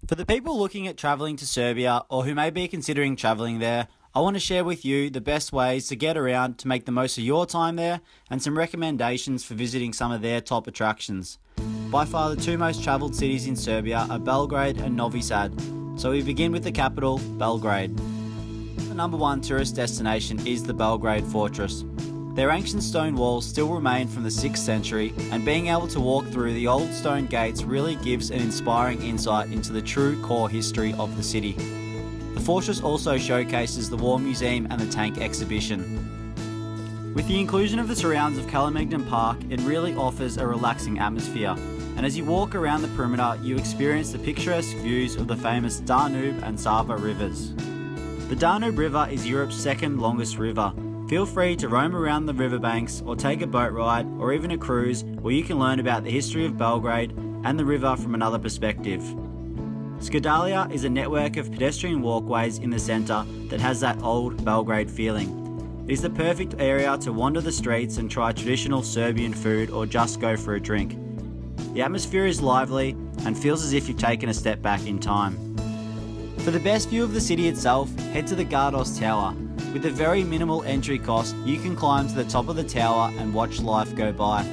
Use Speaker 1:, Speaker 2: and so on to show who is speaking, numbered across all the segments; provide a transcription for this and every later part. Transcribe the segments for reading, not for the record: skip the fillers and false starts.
Speaker 1: For the people looking at travelling to Serbia or who may be considering travelling there, I want to share with you the best ways to get around to make the most of your time there and some recommendations for visiting some of their top attractions. By far the two most travelled cities in Serbia are Belgrade and Novi Sad, so we begin with the capital, Belgrade. The number one tourist destination is the Belgrade Fortress. Their ancient stone walls still remain from the 6th century, and being able to walk through the old stone gates really gives an inspiring insight into the true core history of the city. The fortress also showcases the War Museum and the Tank Exhibition. With the inclusion of the surrounds of Kalemegdan Park, it really offers a relaxing atmosphere, and as you walk around the perimeter, you experience the picturesque views of the famous Danube and Sava rivers. The Danube River is Europe's second longest river. Feel free to roam around the riverbanks or take a boat ride or even a cruise where you can learn about the history of Belgrade and the river from another perspective. Skedalia is a network of pedestrian walkways in the centre that has that old Belgrade feeling. It is the perfect area to wander the streets and try traditional Serbian food or just go for a drink. The atmosphere is lively and feels as if you've taken a step back in time. For the best view of the city itself, head to the Gardos Tower. With a very minimal entry cost, you can climb to the top of the tower and watch life go by.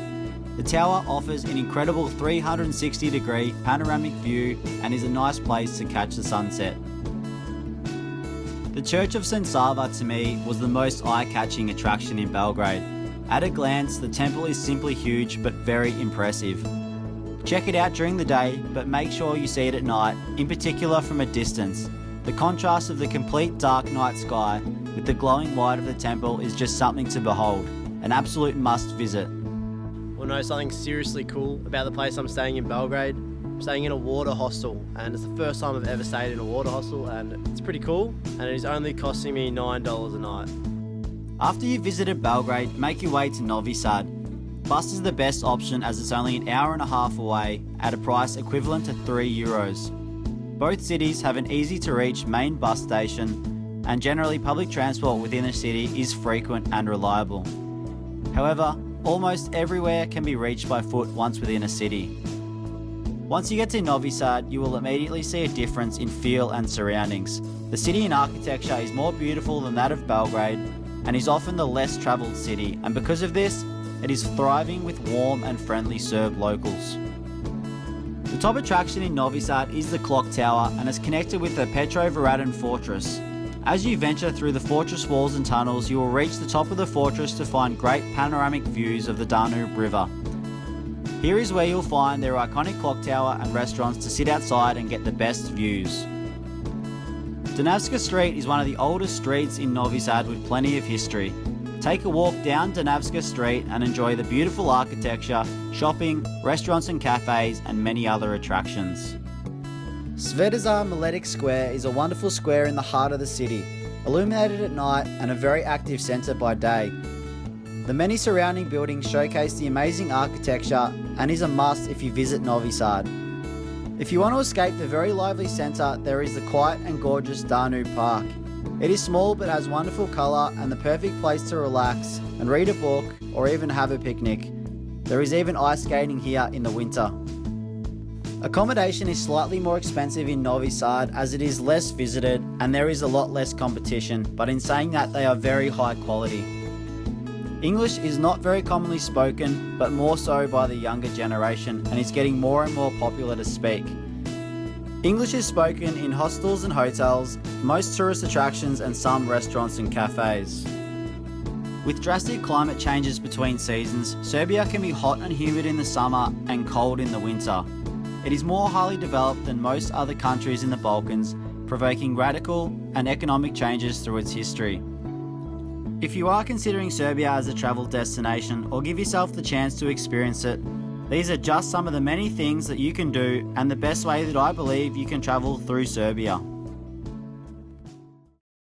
Speaker 1: The tower offers an incredible 360-degree panoramic view and is a nice place to catch the sunset. The Church of St. Sava to me was the most eye-catching attraction in Belgrade. At a glance, the temple is simply huge but very impressive. Check it out during the day, but make sure you see it at night, in particular from a distance. The contrast of the complete dark night sky with the glowing light of the temple is just something to behold, an absolute must visit.
Speaker 2: Well, know something seriously cool about the place I'm staying in Belgrade? I'm staying in a water hostel, and it's the first time I've ever stayed in a water hostel, and it's pretty cool, and it is only costing me $9 a night.
Speaker 1: After you've visited Belgrade, make your way to Novi Sad. Bus is the best option as it's only an hour and a half away at a price equivalent to €3. Both cities have an easy to reach main bus station, and generally public transport within the city is frequent and reliable. However, almost everywhere can be reached by foot once within a city. Once you get to Novi Sad, you will immediately see a difference in feel and surroundings. The city in architecture is more beautiful than that of Belgrade and is often the less travelled city, and because of this, it is thriving with warm and friendly Serb locals. The top attraction in Novi Sad is the clock tower and is connected with the Petrovaradin fortress. As you venture through the fortress walls and tunnels, you will reach the top of the fortress to find great panoramic views of the Danube River. Here is where you'll find their iconic clock tower and restaurants to sit outside and get the best views. Donavska Street is one of the oldest streets in Novi Sad with plenty of history. Take a walk down Donavska Street and enjoy the beautiful architecture, shopping, restaurants and cafes, and many other attractions. Svetozar Miletic Square is a wonderful square in the heart of the city, illuminated at night and a very active centre by day. The many surrounding buildings showcase the amazing architecture and is a must if you visit Novi Sad. If you want to escape the very lively centre, there is the quiet and gorgeous Danube Park. It is small but has wonderful colour and the perfect place to relax and read a book or even have a picnic. There is even ice skating here in the winter. Accommodation is slightly more expensive in Novi Sad as it is less visited and there is a lot less competition, but in saying that, they are very high quality. English is not very commonly spoken, but more so by the younger generation, and is getting more and more popular to speak. English is spoken in hostels and hotels, most tourist attractions and some restaurants and cafes. With drastic climate changes between seasons, Serbia can be hot and humid in the summer and cold in the winter. It is more highly developed than most other countries in the Balkans, provoking radical and economic changes through its history. If you are considering Serbia as a travel destination or give yourself the chance to experience it, these are just some of the many things that you can do and the best way that I believe you can travel through Serbia.